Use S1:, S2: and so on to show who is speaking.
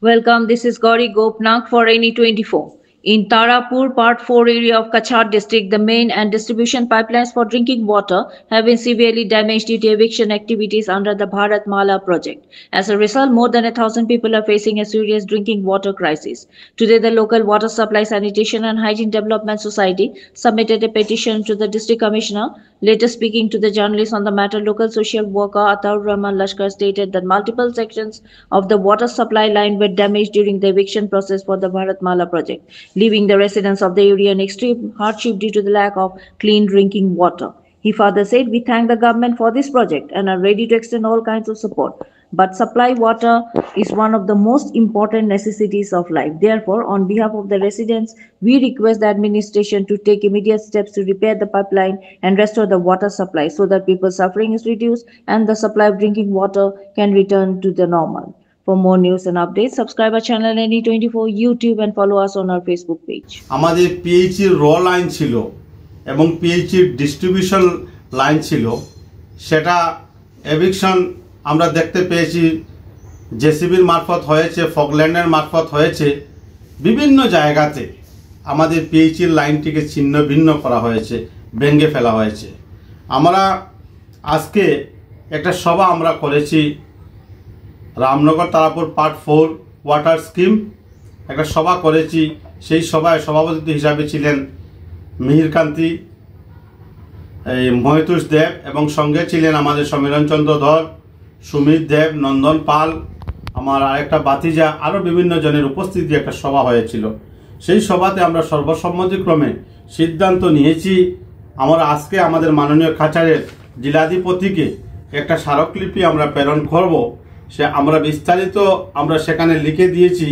S1: Welcome, this is Gauri Gopnath for NE24. In Tarapur, Part 4 area of Kachar district, the main and distribution pipelines for drinking water have been severely damaged due to eviction activities under the Bharat Mala project. As a result, more than 1,000 people are facing a serious drinking water crisis. Today, the local Water Supply, Sanitation and Hygiene Development Society submitted a petition to the district commissioner. Later speaking to the journalists on the matter, local social worker Ataur Rahman Lashkar stated that multiple sections of the water supply line were damaged during the eviction process for the Bharat Mala project, leaving the residents of the area in extreme hardship due to the lack of clean drinking water. He further said, "We thank the government for this project and are ready to extend all kinds of support. But supply water is one of the most important necessities of life. Therefore, on behalf of the residents, we request the administration to take immediate steps to repair the pipeline and restore the water supply so that people's suffering is reduced and the supply of drinking water can return to the normal." For more news and updates, subscribe our channel NE24 YouTube and follow us on our Facebook page.
S2: আমাদের PHE র line ছিল এবং PHE distribution line ছিল, সেটা eviction আমরা দেখতে পেয়েছি জেসিবির মারফত হয়েছে, ফগল্যান্ডের মারফত হয়েছে, বিভিন্ন জায়গাতে আমাদের পিএইচির লাইনটিকে ছিন্ন ভিন্ন করা হয়েছে, ভেঙে ফেলা হয়েছে। আমরা আজকে একটা সভা আমরা করেছি Ramnagar Tarapur part 4 water scheme, একটা সভা করেছি। সেই সভায় সভাপতি হিসাবে ছিলেন মিহিরকান্তি মহিতুষ দেব এবং সঙ্গে ছিলেন আমাদের সমীরণ চন্দ্র ধর, সুমিত দেব, নন্দন পাল, আমার আরেকটা বাতিজা, আরও বিভিন্ন জনের উপস্থিতি একটা সভা হয়েছিল। সেই সভাতে আমরা সর্বসম্মতিক্রমে সিদ্ধান্ত নিয়েছি আমরা আজকে আমাদের মাননীয় কাছাড়ের জেলাধিপতিকে একটা স্মারকলিপি আমরা প্রেরণ করব। সে আমরা বিস্তারিত আমরা সেখানে লিখে দিয়েছি